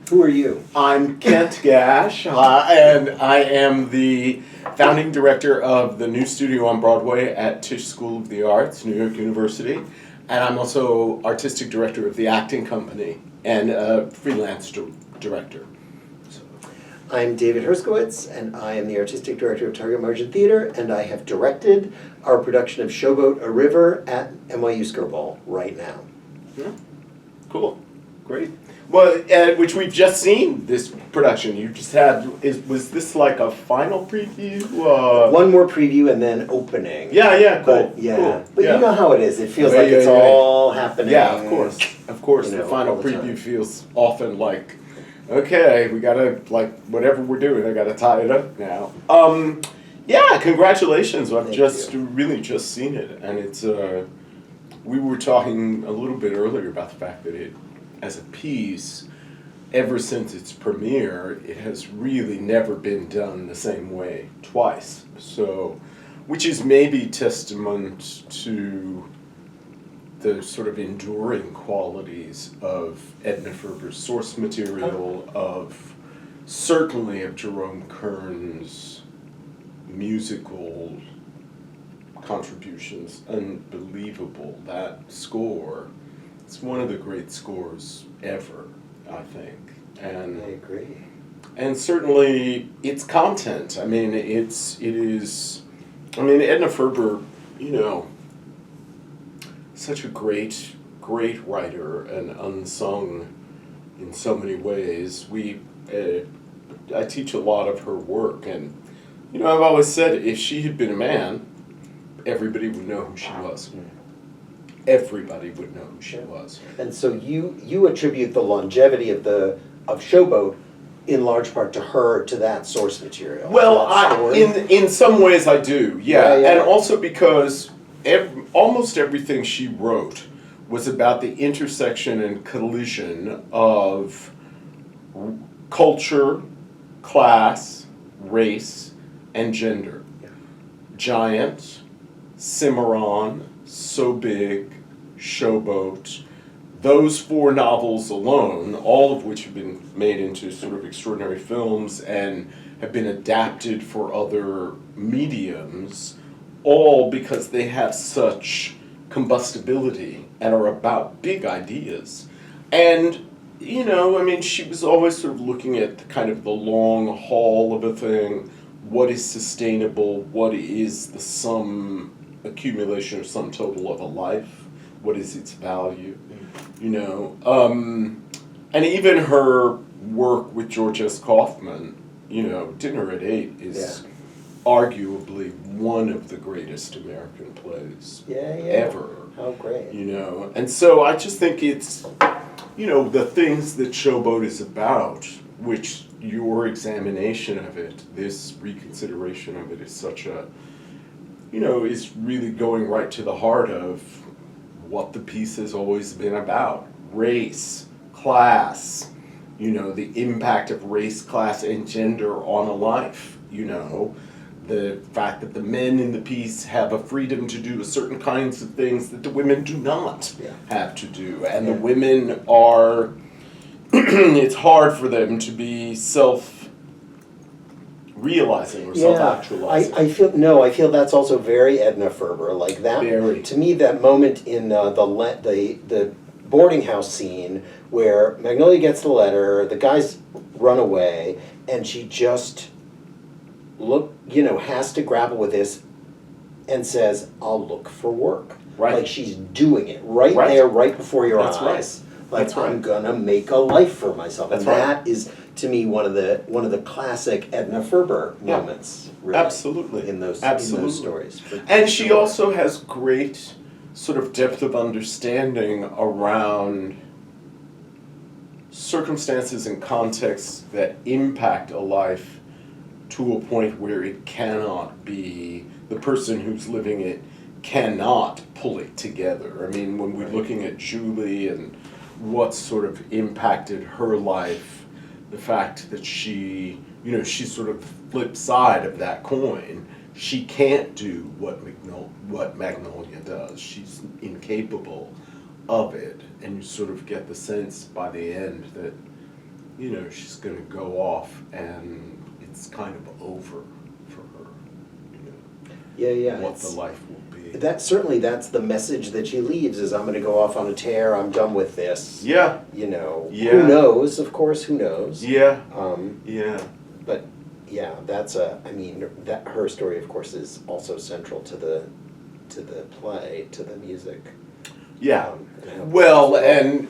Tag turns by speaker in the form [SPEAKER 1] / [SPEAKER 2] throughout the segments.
[SPEAKER 1] Who are you?
[SPEAKER 2] I'm Kent Gash, and I am the founding director of the new studio on Broadway at Tisch School of the Arts, New York University, and I'm also artistic director of the acting company and a freelance director.
[SPEAKER 1] I'm David Herskovits, and I am the artistic director of Target Margin Theater, and I have directed our production of Showboat A River at NYU Skirball right now.
[SPEAKER 2] Yeah. Cool. Great. Well, which we've just seen this production. You just had, was this like a final preview?
[SPEAKER 1] One more preview and then opening.
[SPEAKER 2] Yeah, cool.
[SPEAKER 1] But, yeah,
[SPEAKER 2] cool.
[SPEAKER 1] but
[SPEAKER 2] yeah.
[SPEAKER 1] You know how it is. It feels like it's all happening.
[SPEAKER 2] Yeah, of course. Of course, the final preview feels often like, okay, we gotta, like, whatever we're doing, I gotta tie it up now. Yeah, congratulations. I've really just seen it. And it's, we were talking a little bit earlier about the fact that it, as a piece, ever since its premiere, it has really never been done the same way twice. So, which is maybe testament to the sort of enduring qualities of Edna Ferber's source material, of certainly of Jerome Kern's musical contributions. Unbelievable, that score. It's one of the great scores ever, I think. And
[SPEAKER 1] I agree.
[SPEAKER 2] And certainly its content. I mean, Edna Ferber, such a great writer and unsung in so many ways. I teach a lot of her work, and I've always said if she had been a man, everybody would know who she was. Everybody would know who she was.
[SPEAKER 1] And so you attribute the longevity of Showboat in large part to her, to that source material.
[SPEAKER 2] Well, in some ways I do, yeah. And also because almost everything she wrote was about the intersection and collision of culture, class, race, and gender.
[SPEAKER 1] Yeah.
[SPEAKER 2] Giant, Cimarron, So Big, Showboat, those four novels alone, all of which have been made into sort of extraordinary films and have been adapted for other mediums, all because they have such combustibility and are about big ideas. And, she was always sort of looking at kind of the long haul of a thing. What is sustainable? What is the sum accumulation or sum total of a life? What is its value? And even her work with George S. Kaufman, Dinner at 8 is arguably one of the greatest American plays ever.
[SPEAKER 1] How great.
[SPEAKER 2] And so I just think it's, the things that Showboat is about, which your examination of it, this reconsideration of it is such a, is really going right to the heart of what the piece has always been about. Race, class, the impact of race, class, and gender on a life, the fact that the men in the piece have a freedom to do certain kinds of things that the women do not have to do. And the women are, it's hard for them to be self-realizing or self-actualizing.
[SPEAKER 1] I feel that's also very Edna Ferber. Like that, to me, that moment in the boarding house scene where Magnolia gets the letter, the guys run away, and she just has to grapple with this and says, I'll look for work.
[SPEAKER 2] Right.
[SPEAKER 1] Like she's doing it right there, right before your eyes.
[SPEAKER 2] Right.
[SPEAKER 1] Like I'm gonna make a life for myself.
[SPEAKER 2] That's
[SPEAKER 1] and that is, to me, one of the classic Edna Ferber moments. Really,
[SPEAKER 2] Absolutely.
[SPEAKER 1] In those stories.
[SPEAKER 2] And she also has great sort of depth of understanding around circumstances and contexts that impact a life to a point where it cannot be, the person who's living it cannot pull it together. I mean, when we're looking at Julie and what sort of impacted her life, the fact that she, she's sort of the flip side of that coin. She can't do what Magnolia does. She's incapable of it. And you sort of get the sense by the end that she's going to go off and it's kind of over for her, what the life will be.
[SPEAKER 1] That's the message that she leaves is I'm going to go off on a tear, I'm done with this.
[SPEAKER 2] Yeah.
[SPEAKER 1] Who knows, of course, who knows.
[SPEAKER 2] Yeah.
[SPEAKER 1] But yeah, that's that her story, of course, is also central to the play, to the music.
[SPEAKER 2] Yeah. Well, and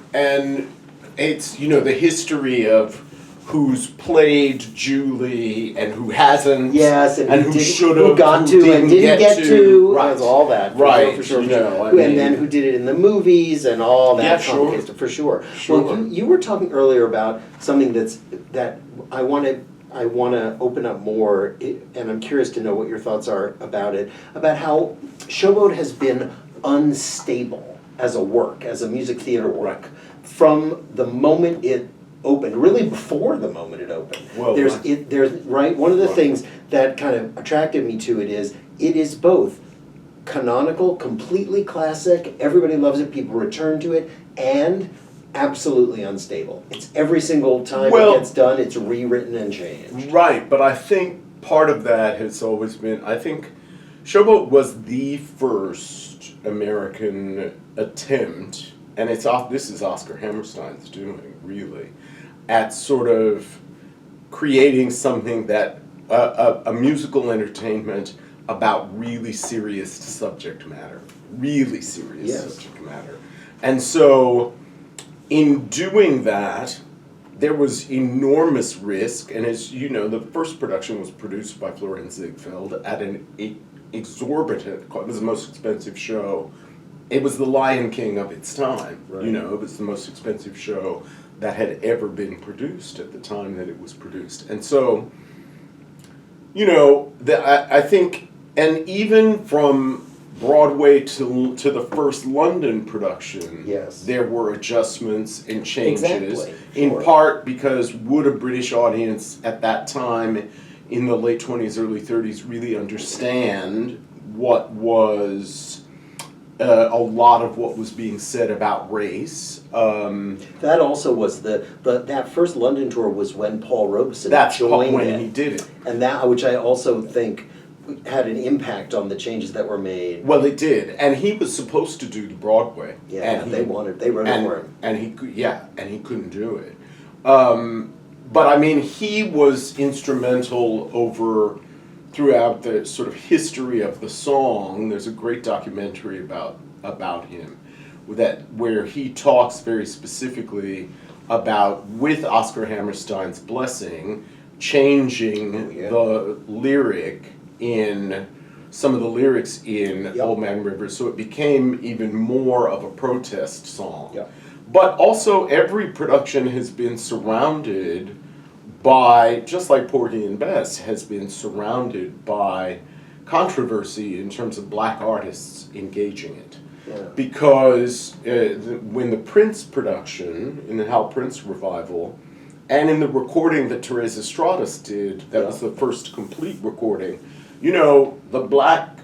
[SPEAKER 2] it's, the history of who's played Julie and who hasn't.
[SPEAKER 1] Yes,
[SPEAKER 2] and who should have,
[SPEAKER 1] who got
[SPEAKER 2] who
[SPEAKER 1] to and didn't get to.
[SPEAKER 2] Right.
[SPEAKER 1] All that.
[SPEAKER 2] For
[SPEAKER 1] sure.
[SPEAKER 2] And
[SPEAKER 1] then who did it in the movies and all that.
[SPEAKER 2] Yeah, sure.
[SPEAKER 1] For sure. Well, you were talking earlier about something that I want to open up more, and I'm curious to know what your thoughts are about it, about how Showboat has been unstable as a work, as a music theater work, from the moment it opened, really before the moment it opened.
[SPEAKER 2] Well,
[SPEAKER 1] one of the things that kind of attracted me to it is both canonical, completely classic, everybody loves it, people return to it, and absolutely unstable. It's every single time it gets done, it's rewritten and changed. Right,
[SPEAKER 2] but I think part of that has always been, I think Showboat was the first American attempt, and this is Oscar Hammerstein's doing, really, at sort of creating something that, a musical entertainment about really serious subject matter. Really serious subject matter. And so, in doing that, there was enormous risk, and as you know, the first production was produced by Florian Ziegfeld at an exorbitant, it was the most expensive show. It was the Lion King of its time. Right. It was the most expensive show that had ever been produced at the time that it was produced. And so, I think, and even from Broadway to the first London production, there were adjustments and changes, in part because would a British audience at that time in the late 20s, early 30s really understand what was a lot of what was being said about race.
[SPEAKER 1] That also was that first London tour was when Paul Robeson joined
[SPEAKER 2] when he did it.
[SPEAKER 1] And that, which I also think had an impact on the changes that were made.
[SPEAKER 2] Well, it did, and he was supposed to do the Broadway.
[SPEAKER 1] Yeah, and they wrote it for him.
[SPEAKER 2] And he couldn't do it. But I mean, he was instrumental throughout the sort of history of the song. There's a great documentary about him, where he talks very specifically about, with Oscar Hammerstein's blessing, changing the lyric in some of the lyrics in Old Man River, so it became even more of a protest song.
[SPEAKER 1] Yep.
[SPEAKER 2] But also every production has been surrounded by, just like Porgy and Bess, has been surrounded by controversy in terms of black artists engaging it. Yeah. Because when the Prince production, in the Hal Prince revival, and in the recording that Teresa Stratas did, that was the first complete recording, the black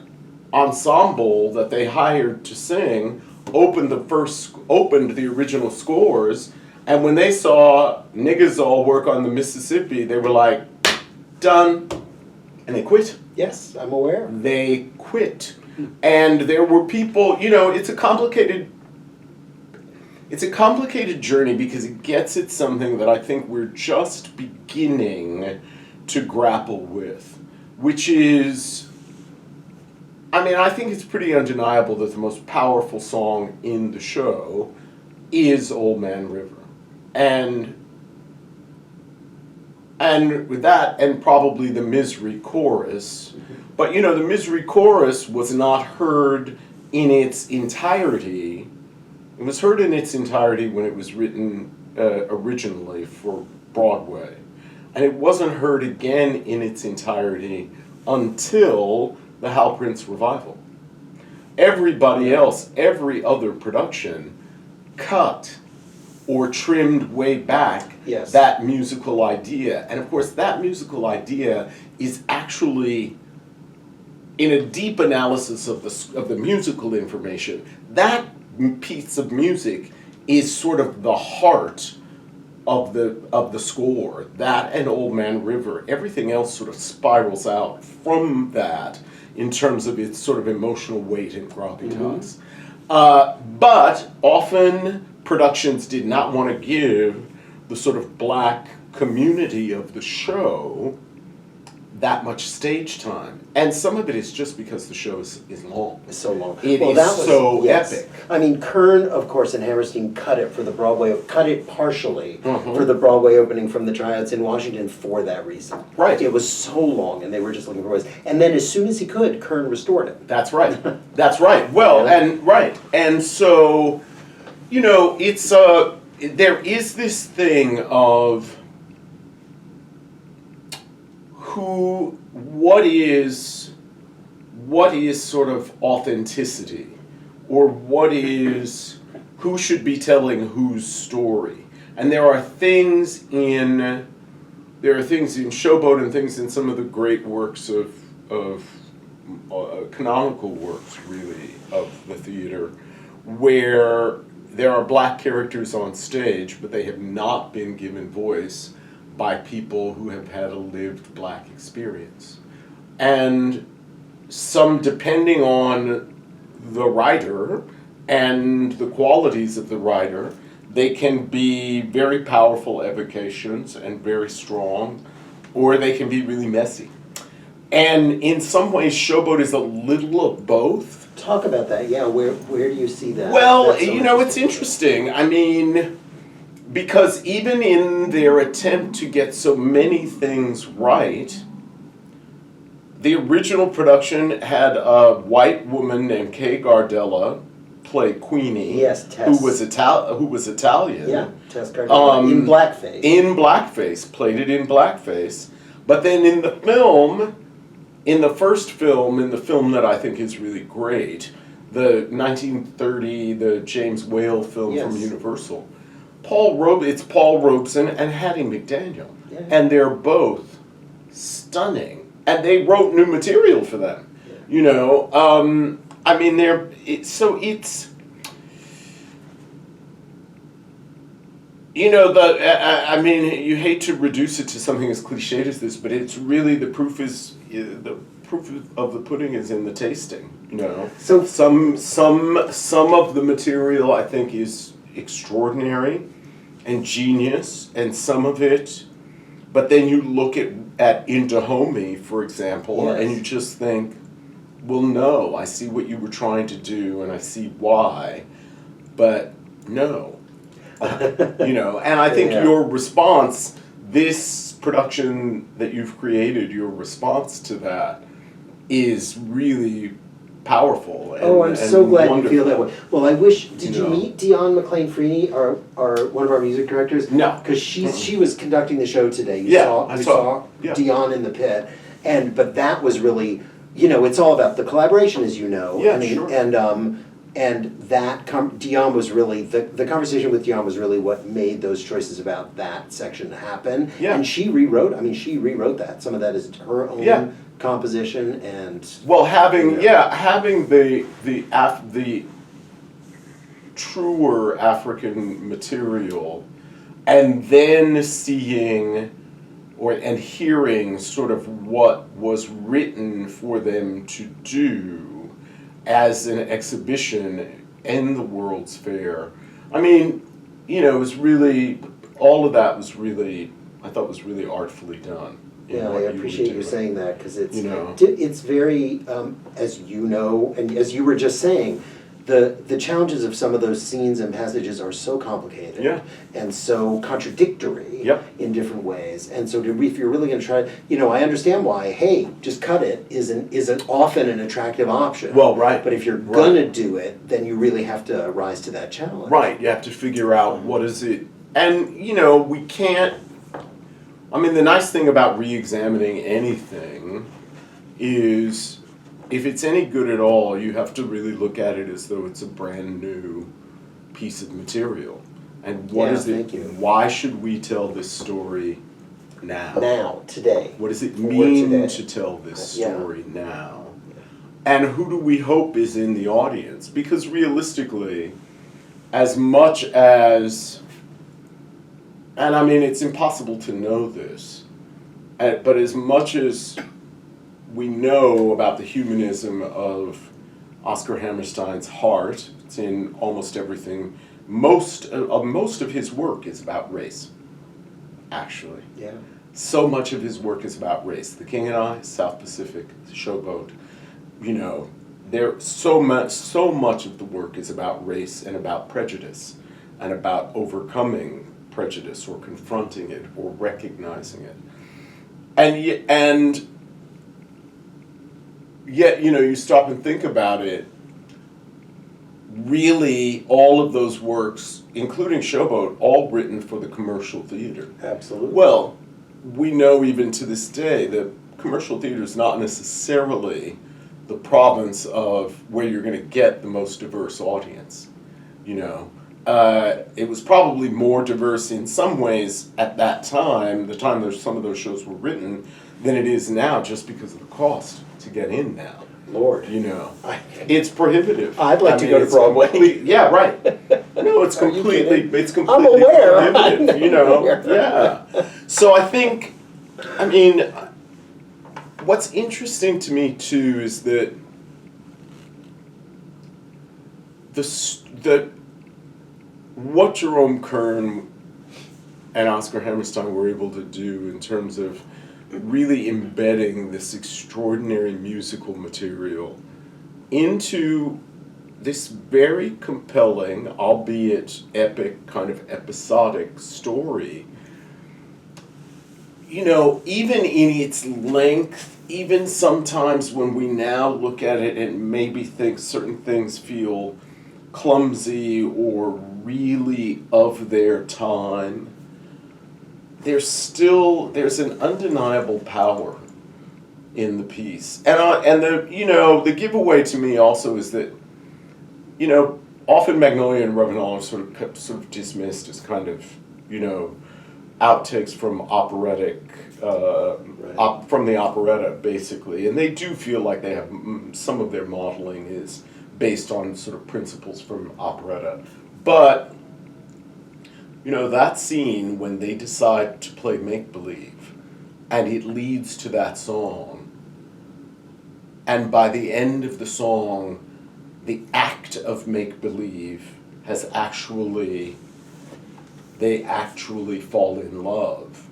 [SPEAKER 2] ensemble that they hired to sing opened the original scores, and when they saw niggas all work on the Mississippi, they were like, done, and they quit.
[SPEAKER 1] Yes, I'm aware.
[SPEAKER 2] They quit. And there were people, it's a complicated journey because it gets at something that I think we're just beginning to grapple with, which is, I think it's pretty undeniable that the most powerful song in the show is Old Man River. And with that, and probably the Misery chorus, but the Misery chorus was not heard in its entirety. It was heard in its entirety when it was written originally for Broadway. And it wasn't heard again in its entirety until the Hal Prince revival. Everybody else, every other production, cut or trimmed way back that musical idea. And of course, that musical idea is actually, in a deep analysis of the musical information, that piece of music is sort of the heart of the score, that and Old Man River, everything else sort of spirals out from that in terms of its sort of emotional weight and gravitas. But often productions did not want to give the sort of black community of the show that much stage time. And some of it is just because the show is long.
[SPEAKER 1] It's so long.
[SPEAKER 2] It is so epic.
[SPEAKER 1] I mean, Kern, of course, and Hammerstein cut it partially
[SPEAKER 2] Mm-hmm.
[SPEAKER 1] for the Broadway opening from the tryouts in Washington for that reason.
[SPEAKER 2] Right.
[SPEAKER 1] It was so long, and they were just looking for ways. And then as soon as he could, Kern restored it.
[SPEAKER 2] That's right. That's right. Well, and so, it's there is this thing of what is sort of authenticity, or who should be telling whose story. And there are things in Showboat and things in some of the great works of canonical works, really, of the theater, where there are black characters on stage, but they have not been given voice by people who have had a lived black experience. And some, depending on the writer and the qualities of the writer, they can be very powerful evocations and very strong, or they can be really messy. And in some ways, Showboat is a little of both.
[SPEAKER 1] Talk about that, yeah, where do you see that?
[SPEAKER 2] Well, it's interesting. I mean, because even in their attempt to get so many things right, the original production had a white woman named Kay Gardella play Queenie.
[SPEAKER 1] Yes, Tess.
[SPEAKER 2] Who was Italian.
[SPEAKER 1] Yeah, Tess Gardella, in blackface.
[SPEAKER 2] In blackface, played it in blackface. But then in the film, in the film that I think is really great, the 1930, the James Whale film from Universal, it's Paul Robeson and Hattie McDaniel.
[SPEAKER 1] Yeah.
[SPEAKER 2] And they're both stunning. And they wrote new material for them. Yeah. I mean, you hate to reduce it to something as cliched as this, but it's really the proof of the pudding is in the tasting. So some of the material I think is extraordinary and genius, and some of it, but then you look at In Dahomey, for example, and you just think, well, no, I see what you were trying to do, and I see why, but no. And I think your response, this production that you've created, your response to that is really powerful.
[SPEAKER 1] I'm so glad
[SPEAKER 2] wonderful.
[SPEAKER 1] You feel that way. Well, I wish, did you meet Dion McLean-Freeney, our one of our music directors?
[SPEAKER 2] No.
[SPEAKER 1] Because she was conducting the show today. You
[SPEAKER 2] I
[SPEAKER 1] saw Dion in the pit. But that was really, it's all about the collaboration, as you know.
[SPEAKER 2] Yeah, sure.
[SPEAKER 1] And that Dion was really the conversation with Dion was really what made those choices about that section happen.
[SPEAKER 2] Yeah.
[SPEAKER 1] And she rewrote that. Some of that is her own composition and
[SPEAKER 2] having the truer African material, and then seeing and hearing sort of what was written for them to do as an exhibition in the World's Fair. I mean, it was really, all of that was really, I thought was really artfully done.
[SPEAKER 1] Yeah, I appreciate you saying that, because it's very, as you know, and as you were just saying, the challenges of some of those scenes and passages are so complicated and so contradictory in different ways. And so if you're really going to try, I understand why, hey, just cut it isn't often an attractive option.
[SPEAKER 2] Well, right.
[SPEAKER 1] But if you're going to do it, then you really have to rise to that challenge.
[SPEAKER 2] Right, you have to figure out what is it. And, we can't, the nice thing about re-examining anything is, if it's any good at all, you have to really look at it as though it's a brand new piece of material. And what is it? Why should we tell this story now?
[SPEAKER 1] Now, today.
[SPEAKER 2] What does it mean to tell this story now? And who do we hope is in the audience? Because realistically, as much as and I mean, it's impossible to know this, but as much as we know about the humanism of Oscar Hammerstein's heart, it's in almost everything. Most of his work is about race, actually.
[SPEAKER 1] Yeah.
[SPEAKER 2] So much of his work is about race. The King and I, South Pacific, Showboat, there so much of the work is about race and about prejudice and about overcoming prejudice or confronting it or recognizing it. And yet, you stop and think about it, really all of those works, including Showboat, all written for the commercial theater.
[SPEAKER 1] Absolutely.
[SPEAKER 2] Well, we know even to this day that commercial theater is not necessarily the province of where you're going to get the most diverse audience. It was probably more diverse in some ways at that time, the time some of those shows were written, than it is now, just because of the cost to get in now.
[SPEAKER 1] Lord.
[SPEAKER 2] It's prohibitive.
[SPEAKER 1] I'd like to go to Broadway.
[SPEAKER 2] Yeah, right. No, it's completely
[SPEAKER 1] I'm aware.
[SPEAKER 2] Prohibitive, Yeah. So I think, what's interesting to me too is that what Jerome Kern and Oscar Hammerstein were able to do in terms of really embedding this extraordinary musical material into this very compelling, albeit epic, kind of episodic story. Even in its length, even sometimes when we now look at it and maybe think certain things feel clumsy or really of their time, there's an undeniable power in the piece. And the giveaway to me also is that, often Magnolia and Revenant are sort of dismissed as kind of, outtakes from operatic, from the operetta, basically. And they do feel like they have, some of their modeling is based on sort of principles from operetta. But, that scene when they decide to play make-believe, and it leads to that song, and by the end of the song, the act of make-believe has they actually fall in love.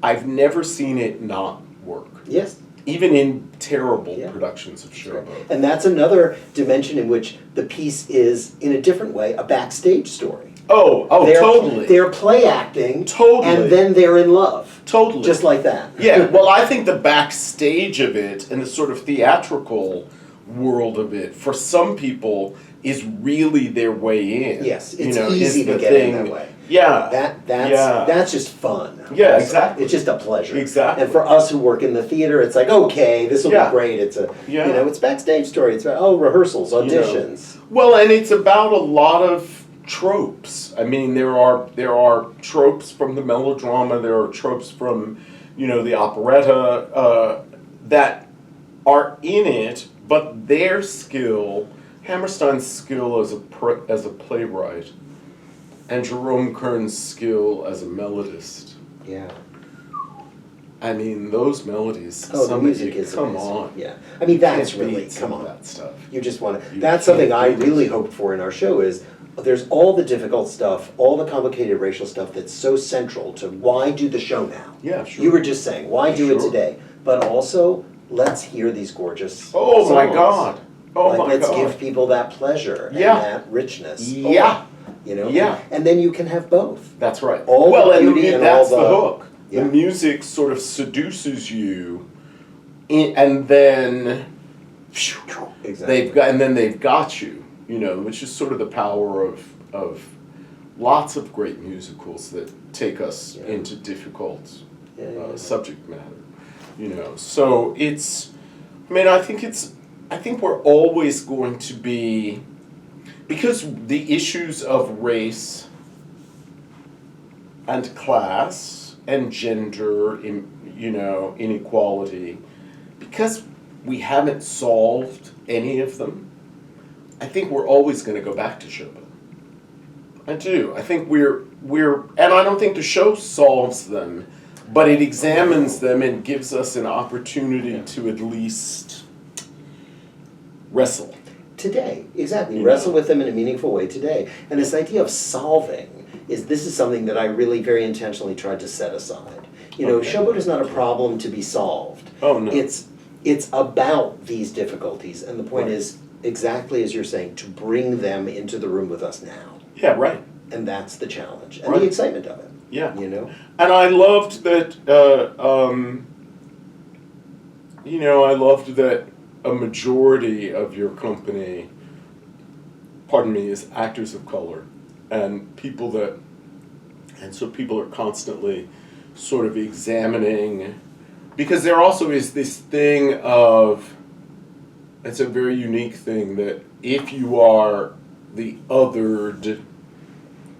[SPEAKER 2] I've never seen it not work.
[SPEAKER 1] Yes.
[SPEAKER 2] Even in terrible productions of Showboat.
[SPEAKER 1] And that's another dimension in which the piece is, in a different way, a backstage story.
[SPEAKER 2] Totally.
[SPEAKER 1] They're play acting,
[SPEAKER 2] totally,
[SPEAKER 1] and then they're in love.
[SPEAKER 2] Totally.
[SPEAKER 1] Just like that.
[SPEAKER 2] Yeah, well, I think the backstage of it and the sort of theatrical world of it, for some people, is really their way in.
[SPEAKER 1] Yes, it's easy to get in that way.
[SPEAKER 2] Yeah.
[SPEAKER 1] That's just fun.
[SPEAKER 2] Yeah, exactly.
[SPEAKER 1] It's just a pleasure.
[SPEAKER 2] Exactly.
[SPEAKER 1] And for us who work in the theater, it's like, okay, this will be great. It's it's backstage story. It's about rehearsals, auditions.
[SPEAKER 2] Well, and it's about a lot of tropes. There are tropes from the melodrama. There are tropes from the operetta that are in it, but their skill, Hammerstein's skill as a playwright, and Jerome Kern's skill as a melodist.
[SPEAKER 1] Yeah.
[SPEAKER 2] Those melodies.
[SPEAKER 1] The music is
[SPEAKER 2] come
[SPEAKER 1] amazing.
[SPEAKER 2] on.
[SPEAKER 1] Yeah. that's really
[SPEAKER 2] come on. That stuff.
[SPEAKER 1] You just want to. That's something I really hoped for in our show. Is there's all the difficult stuff, all the complicated racial stuff that's so central to why do the show now.
[SPEAKER 2] Yeah, sure.
[SPEAKER 1] You were just saying why do it today, but also let's hear these gorgeous.
[SPEAKER 2] songs.
[SPEAKER 1] My God.
[SPEAKER 2] Let's
[SPEAKER 1] give people that pleasure and that richness.
[SPEAKER 2] Yeah.
[SPEAKER 1] And then you can have both.
[SPEAKER 2] That's right.
[SPEAKER 1] All the beauty and
[SPEAKER 2] that's
[SPEAKER 1] all
[SPEAKER 2] the hook. Yeah. The music sort of seduces you, and then they've got you. Which is sort of the power of lots of great musicals that take us into difficult subject matter. So it's. I think we're always going to be, because the issues of race and class and gender, inequality, because we haven't solved any of them, I think we're always going to go back to Showboat. I do. I think we're and I don't think the show solves them, but it examines them and gives us an opportunity to at least wrestle.
[SPEAKER 1] Today, exactly. Wrestle with them in a meaningful way today. And this idea of solving this is something that I really very intentionally tried to set aside. Showboat is not a problem to be solved.
[SPEAKER 2] Oh, no.
[SPEAKER 1] It's about these difficulties, and the point is, exactly as you're saying, to bring them into the room with us now.
[SPEAKER 2] Yeah, right.
[SPEAKER 1] And that's the challenge, and the excitement of it.
[SPEAKER 2] Yeah. And I loved that, I loved that a majority of your company, is actors of color, and so people are constantly sort of examining, because there also is this thing of, it's a very unique thing that if you are the othered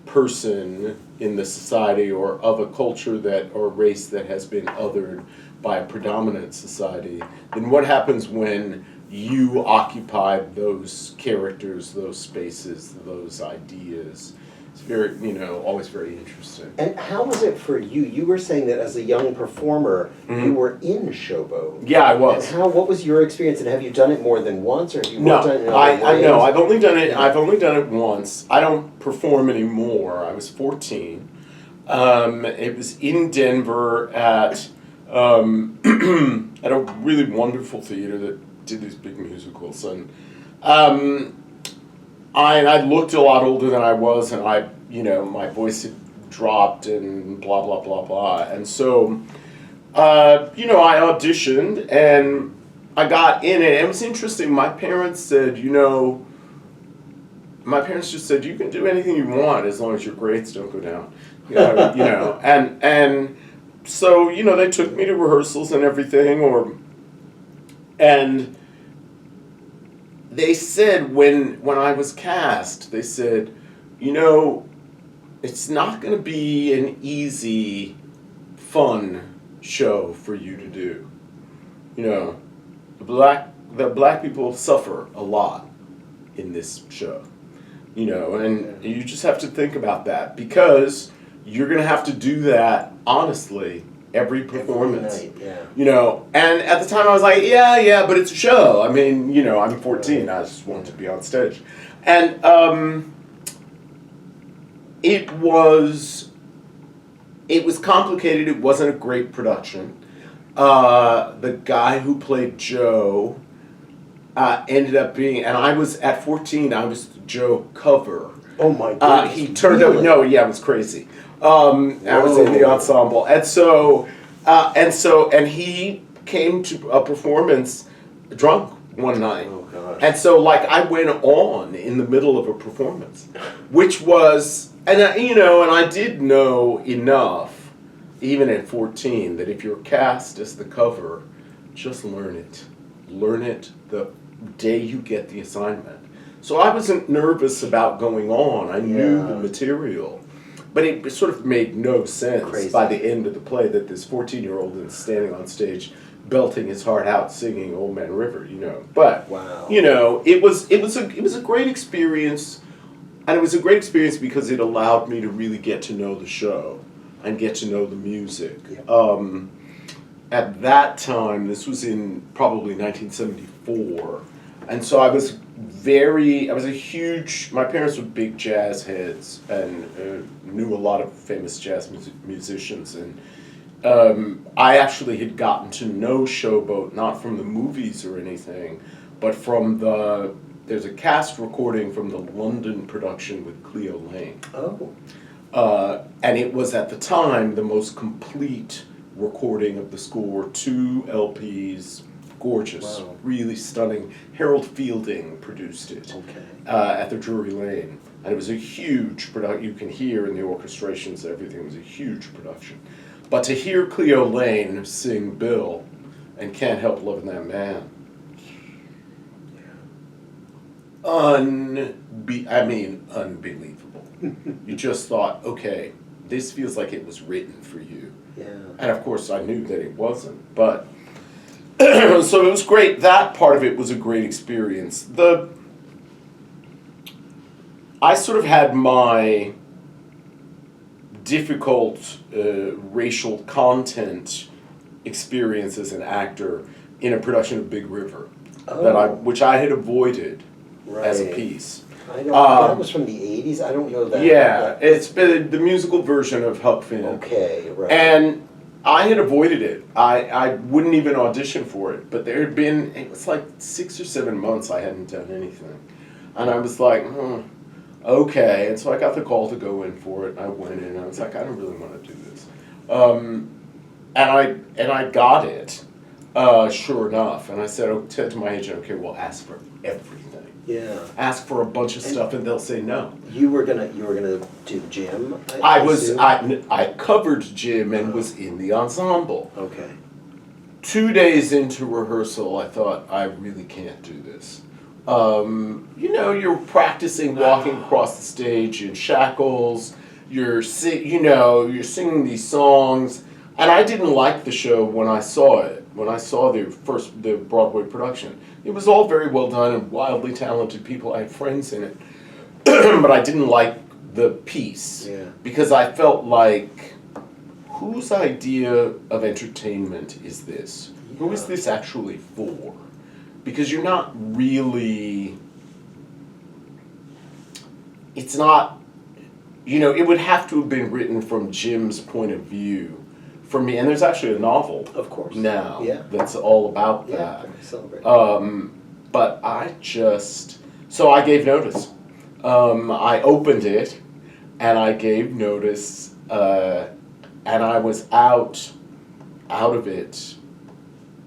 [SPEAKER 2] person in the society or of a culture or race that has been othered by a predominant society, then what happens when you occupy those characters, those spaces, those ideas? It's very, always very interesting.
[SPEAKER 1] And how was it for you? You were saying that as a young performer, you were in Showboat.
[SPEAKER 2] Yeah, I was.
[SPEAKER 1] And what was your experience? And have you done it more than once, or have you
[SPEAKER 2] No,
[SPEAKER 1] done it in
[SPEAKER 2] no, I've only done it. I've only done it once. I don't perform anymore. I was 14. It was in Denver at a really wonderful theater that did these big musicals, and I looked a lot older than I was, and my voice had dropped and blah, blah, blah, blah. And so, I auditioned and I got in it. It was interesting. My parents just said, you can do anything you want as long as your grades don't go down. And so, they took me to rehearsals and everything, and they said when I was cast, they said, it's not going to be an easy, fun show for you to do. The black people suffer a lot in this show. And you just have to think about that, because you're going to have to do that honestly every performance.
[SPEAKER 1] Every night,
[SPEAKER 2] And at the time I was like, yeah, but it's a show. I mean, I'm 14, I just wanted to be on stage. And it was complicated. It wasn't a great production. The guy who played Joe ended up being, and I was at 14, I was the Joe cover.
[SPEAKER 1] Oh my goodness.
[SPEAKER 2] He turned out, it was crazy. I was in the ensemble, and he came to a performance drunk one night.
[SPEAKER 1] Oh gosh.
[SPEAKER 2] And so, I went on in the middle of a performance, which was, and I did know enough, even at 14, that if you're cast as the cover, just learn it. Learn it the day you get the assignment. So I wasn't nervous about going on. I knew the material. But it sort of made no sense by the end of the play that this 14-year-old is standing on stage belting his heart out singing Old Man River, But, it was a great experience. And it was a great experience because it allowed me to really get to know the show and get to know the music. Yeah. At that time, this was in probably 1974, and so my parents were big jazz heads and knew a lot of famous jazz musicians, and I actually had gotten to know Showboat, not from the movies or anything, but from there's a cast recording from the London production with Cleo Lane.
[SPEAKER 1] Oh.
[SPEAKER 2] And it was at the time the most complete recording of the score, 2 LPs, gorgeous, really stunning. Harold Fielding produced it at the Drury Lane. And it was a huge production. You can hear in the orchestrations, everything was a huge production. But to hear Cleo Lane sing Bill and Can't Help Loving That Man, unbelievable. You just thought, okay, this feels like it was written for you.
[SPEAKER 1] Yeah.
[SPEAKER 2] And of course I knew that it wasn't, but so it was great. That part of it was a great experience. I sort of had my difficult racial content experience as an actor in a production of Big River, which I had avoided as a piece.
[SPEAKER 1] I don't. That was from the '80s. I don't know that.
[SPEAKER 2] Yeah, it's been the musical version of Huck Finn.
[SPEAKER 1] Okay, right.
[SPEAKER 2] And I had avoided it. I wouldn't even audition for it. But there had been, it was like 6 or 7 months I hadn't done anything. And I was like, okay. And so I got the call to go in for it. And I went in and I was like, I don't really want to do this. And I got it, sure enough. And I said to my agent, okay, well, ask for everything.
[SPEAKER 1] Yeah.
[SPEAKER 2] Ask for a bunch of stuff and they'll say no.
[SPEAKER 1] You were gonna do Jim?
[SPEAKER 2] I covered Jim and was in the ensemble.
[SPEAKER 1] Okay.
[SPEAKER 2] 2 days into rehearsal, I thought, I really can't do this. You're practicing walking across the stage in shackles. You're singing these songs, and I didn't like the show when I saw it. When I saw the Broadway production, it was all very well done and wildly talented people. I had friends in it, but I didn't like the piece because I felt like, whose idea of entertainment is this? Yeah. Who is this actually for? Because you're not really. It's not. It would have to have been written from Jim's point of view. For me, and there's actually a novel,
[SPEAKER 1] of course,
[SPEAKER 2] now that's all about that. But so I gave notice. I opened it, and I gave notice, and I was out of it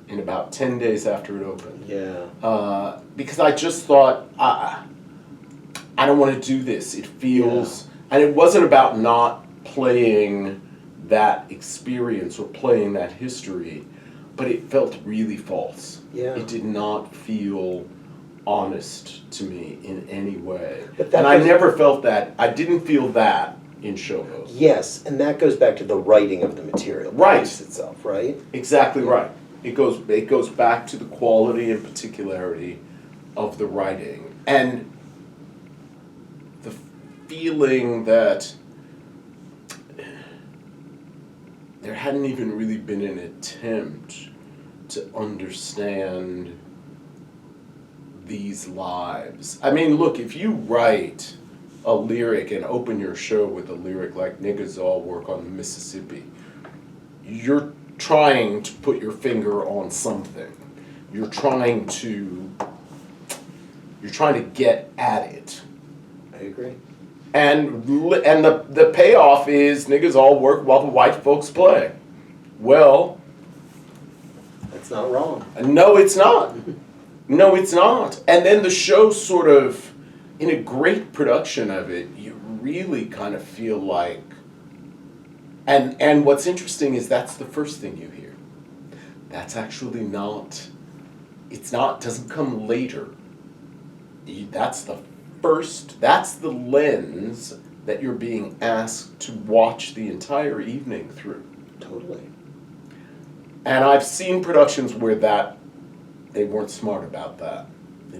[SPEAKER 2] in about 10 days after it opened.
[SPEAKER 1] Yeah.
[SPEAKER 2] Because I just thought, I don't want to do this. It feels, and it wasn't about not playing that experience or playing that history, but it felt really false.
[SPEAKER 1] Yeah.
[SPEAKER 2] It did not feel honest to me in any way. And I never felt that. I didn't feel that in Showboat.
[SPEAKER 1] Yes, and that goes back to the writing of the material.
[SPEAKER 2] Right.
[SPEAKER 1] Itself, right?
[SPEAKER 2] Exactly right. It goes back to the quality and particularity of the writing. And the feeling that there hadn't even really been an attempt to understand these lives. I mean, look, if you write a lyric and open your show with a lyric like "Niggas all work on the Mississippi," you're trying to put your finger on something. You're trying to get at it.
[SPEAKER 1] I agree.
[SPEAKER 2] And the payoff is niggas all work while the white folks play. Well,
[SPEAKER 1] that's not wrong.
[SPEAKER 2] No, it's not. No, it's not. And then the show sort of, in a great production of it, you really kind of feel like, and what's interesting is that's the first thing you hear. That's actually not, doesn't come later. That's the lens that you're being asked to watch the entire evening through.
[SPEAKER 1] Totally.
[SPEAKER 2] And I've seen productions where they weren't smart about that. They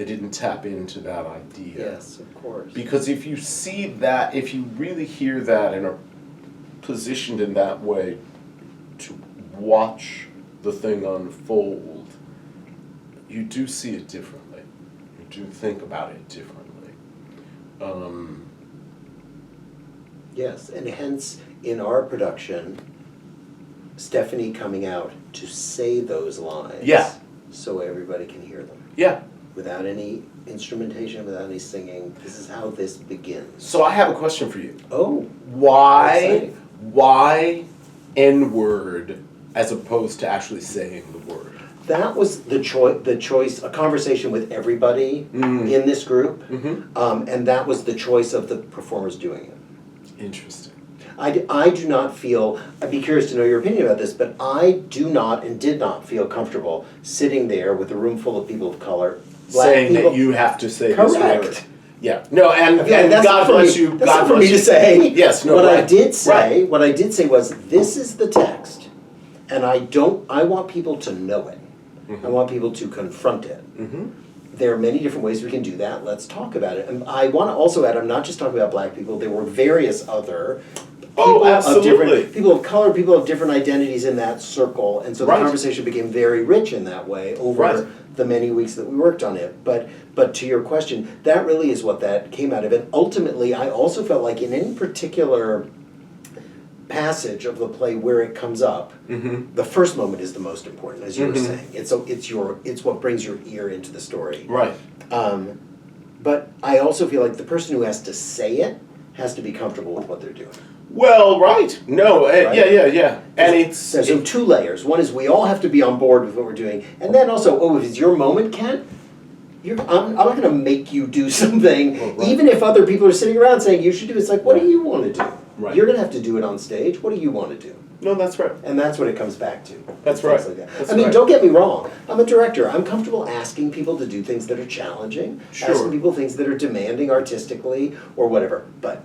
[SPEAKER 2] didn't tap into that idea.
[SPEAKER 1] Yes, of course.
[SPEAKER 2] Because if you see that, if you really hear that and are positioned in that way to watch the thing unfold, you do see it differently. You do think about it differently.
[SPEAKER 1] Yes, and hence in our production, Stephanie coming out to say those lines.
[SPEAKER 2] Yeah.
[SPEAKER 1] So everybody can hear them.
[SPEAKER 2] Yeah.
[SPEAKER 1] Without any instrumentation, without any singing. This is how this begins.
[SPEAKER 2] So I have a question for you.
[SPEAKER 1] Oh.
[SPEAKER 2] Why N-word as opposed to actually saying the word?
[SPEAKER 1] That was the choice, a conversation with everybody in this group, and that was the choice of the performers doing it.
[SPEAKER 2] Interesting.
[SPEAKER 1] I do not feel, I'd be curious to know your opinion about this, but I do not and did not feel comfortable sitting there with a room full of people of color.
[SPEAKER 2] Saying
[SPEAKER 1] people,
[SPEAKER 2] that you have to say
[SPEAKER 1] correct.
[SPEAKER 2] This word. Yeah. No, and
[SPEAKER 1] that's
[SPEAKER 2] God bless you.
[SPEAKER 1] That's
[SPEAKER 2] God
[SPEAKER 1] not for
[SPEAKER 2] bless
[SPEAKER 1] me
[SPEAKER 2] you.
[SPEAKER 1] to say.
[SPEAKER 2] Yes, no,
[SPEAKER 1] what
[SPEAKER 2] right.
[SPEAKER 1] What I did say was, this is the text, and I want people to know it. I want people to confront it. there are many different ways we can do that. Let's talk about it. And I want to also add, I'm not just talking about black people. There were various other people of different, people of color, people of different identities in that circle. And so the conversation became very rich in that way over the many weeks that we worked on it. But to your question, that really is what that came out of. And ultimately, I also felt like in any particular passage of the play where it comes up, the first moment is the most important, as you were saying. It's what brings your ear into the story.
[SPEAKER 2] Right.
[SPEAKER 1] But I also feel like the person who has to say it has to be comfortable with what they're doing.
[SPEAKER 2] Well, right. No, yeah. And
[SPEAKER 1] there's two layers. One is we all have to be on board with what we're doing, and then also, if it's your moment, Kent, I'm not going to make you do something, even if other people are sitting around saying you should do it. It's like, what do you want to do?
[SPEAKER 2] Right.
[SPEAKER 1] You're going to have to do it on stage. What do you want to do?
[SPEAKER 2] No, that's right.
[SPEAKER 1] And that's what it comes back to.
[SPEAKER 2] That's right.
[SPEAKER 1] Like that. I mean, don't get me wrong. I'm a director. I'm comfortable asking people to do things that are challenging, asking people things that are demanding artistically or whatever. But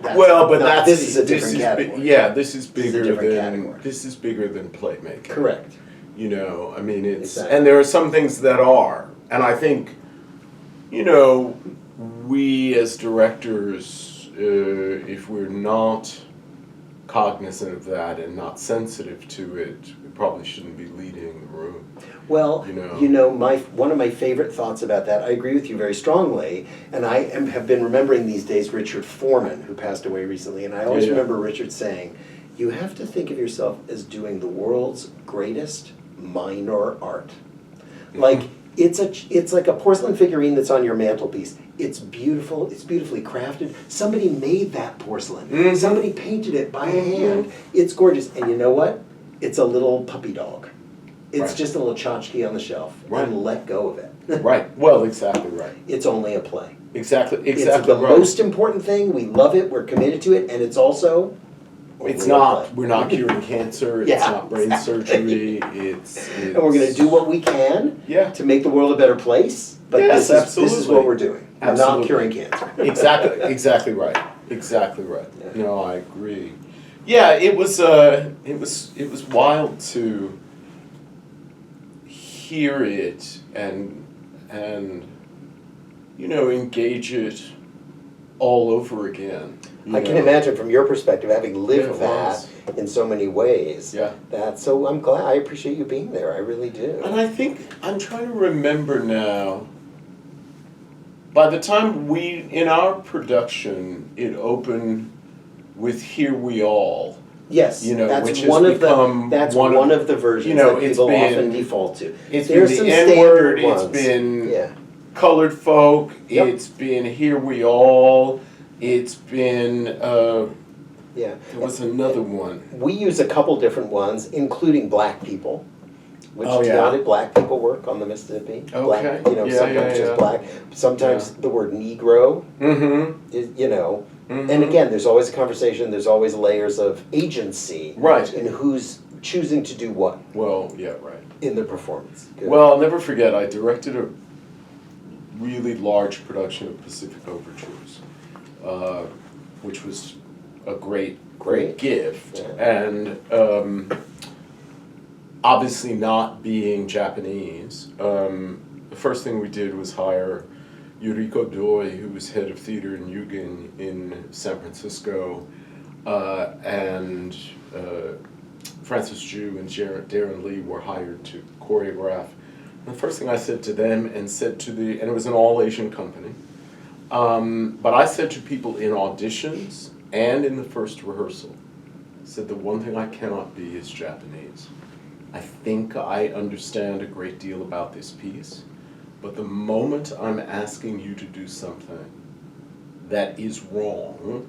[SPEAKER 1] this is a different category.
[SPEAKER 2] This is bigger than playmaking.
[SPEAKER 1] Correct.
[SPEAKER 2] You know, I mean, and there are some things that are, and I think, we as directors, if we're not cognizant of that and not sensitive to it, we probably shouldn't be leading the room.
[SPEAKER 1] Well, one of my favorite thoughts about that, I agree with you very strongly, and I have been remembering these days Richard Foreman, who passed away recently, and I always remember Richard saying, you have to think of yourself as doing the world's greatest minor art. Like, it's like a porcelain figurine that's on your mantelpiece. It's beautiful, it's beautifully crafted. Somebody made that porcelain. Somebody painted it by hand. It's gorgeous. And you know what? It's a little puppy dog. It's just a little tchotchke on the shelf. And let go of it.
[SPEAKER 2] Right. Well, exactly right.
[SPEAKER 1] It's only a play.
[SPEAKER 2] Exactly
[SPEAKER 1] It's the most important thing. We love it. We're committed to it. And it's also...
[SPEAKER 2] we're not curing cancer, it's not brain surgery, it's...
[SPEAKER 1] And we're going to do what we can to make the world a better place, but this is what we're doing. We're not curing cancer.
[SPEAKER 2] Exactly right. Yeah. No, I agree. Yeah, it was wild to hear it and engage it all over again.
[SPEAKER 1] I can imagine from your perspective, having lived that in so many ways. So I'm glad. I appreciate you being there. I really do.
[SPEAKER 2] And I think I'm trying to remember now. By the time in our production, it opened with "Here We All."
[SPEAKER 1] Yes, that's one of the versions that people often default to.
[SPEAKER 2] It's been the N-word. It's been colored folk. It's been "Here We All." It's been, there was another one.
[SPEAKER 1] We use a couple different ones, including black people, which did black people work on the Mississippi.
[SPEAKER 2] Okay.
[SPEAKER 1] Black, sometimes just black. Sometimes the word Negro is, and again, there's always a conversation, there's always layers of agency.
[SPEAKER 2] Right.
[SPEAKER 1] In who's choosing to do what.
[SPEAKER 2] Well,
[SPEAKER 1] in the performance. Good.
[SPEAKER 2] Well, I'll never forget, I directed a really large production of Pacific Overtures. Which was a great gift, and obviously not being Japanese, the first thing we did was hire Yuriko Doi, who was head of theater in Yugen in San Francisco, and Francis Ju and Darren Lee were hired to choreograph. And the first thing I said to them and it was an all-Asian company, but I said to people in auditions and in the first rehearsal, I said the one thing I cannot be is Japanese. I think I understand a great deal about this piece, but the moment I'm asking you to do something that is wrong,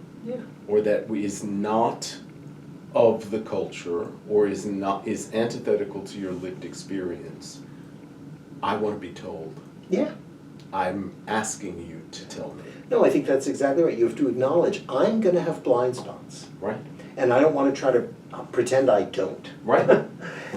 [SPEAKER 2] or that is not of the culture, or is antithetical to your lived experience, I want to be told.
[SPEAKER 1] Yeah.
[SPEAKER 2] I'm asking you to tell me.
[SPEAKER 1] No, I think that's exactly right. You have to acknowledge, I'm going to have blind spots.
[SPEAKER 2] Right.
[SPEAKER 1] And I don't want to try to pretend I don't.
[SPEAKER 2] Right.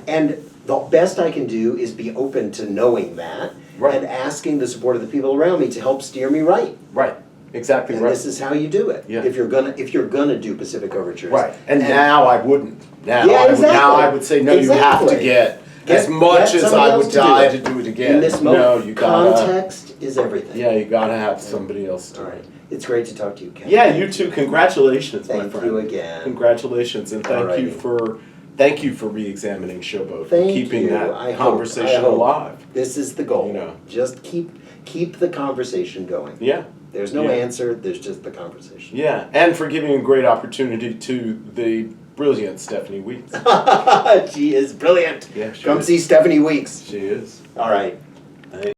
[SPEAKER 1] And the best I can do is be open to knowing that and asking the support of the people around me to help steer me right.
[SPEAKER 2] Right. Exactly
[SPEAKER 1] and
[SPEAKER 2] right.
[SPEAKER 1] This is how you do it.
[SPEAKER 2] Yeah.
[SPEAKER 1] If you're gonna do Pacific Overtures.
[SPEAKER 2] Right. And now I wouldn't. Now I would say no.
[SPEAKER 1] Exactly.
[SPEAKER 2] You have to get as much as
[SPEAKER 1] somebody
[SPEAKER 2] I
[SPEAKER 1] else
[SPEAKER 2] would
[SPEAKER 1] to do
[SPEAKER 2] die
[SPEAKER 1] it.
[SPEAKER 2] to do it again.
[SPEAKER 1] In this moment,
[SPEAKER 2] No, you gotta.
[SPEAKER 1] context is everything.
[SPEAKER 2] Yeah, you gotta have somebody else do
[SPEAKER 1] All
[SPEAKER 2] it.
[SPEAKER 1] right. It's great to talk to you, Ken.
[SPEAKER 2] Yeah, you too. Congratulations, my
[SPEAKER 1] Thank
[SPEAKER 2] friend.
[SPEAKER 1] you again.
[SPEAKER 2] Congratulations, and
[SPEAKER 1] Alrighty.
[SPEAKER 2] thank you for re-examining Showboat, for
[SPEAKER 1] Thank
[SPEAKER 2] keeping
[SPEAKER 1] you.
[SPEAKER 2] that
[SPEAKER 1] I
[SPEAKER 2] conversation
[SPEAKER 1] hope.
[SPEAKER 2] alive.
[SPEAKER 1] This is the goal.
[SPEAKER 2] You know.
[SPEAKER 1] Just keep the conversation going.
[SPEAKER 2] Yeah.
[SPEAKER 1] There's no
[SPEAKER 2] Yeah.
[SPEAKER 1] answer, there's just the conversation.
[SPEAKER 2] Yeah, and for giving a great opportunity to the brilliant Stephanie Weeks.
[SPEAKER 1] She is brilliant.
[SPEAKER 2] Yeah, she
[SPEAKER 1] Come
[SPEAKER 2] is.
[SPEAKER 1] see Stephanie Weeks.
[SPEAKER 2] She is.
[SPEAKER 1] All right.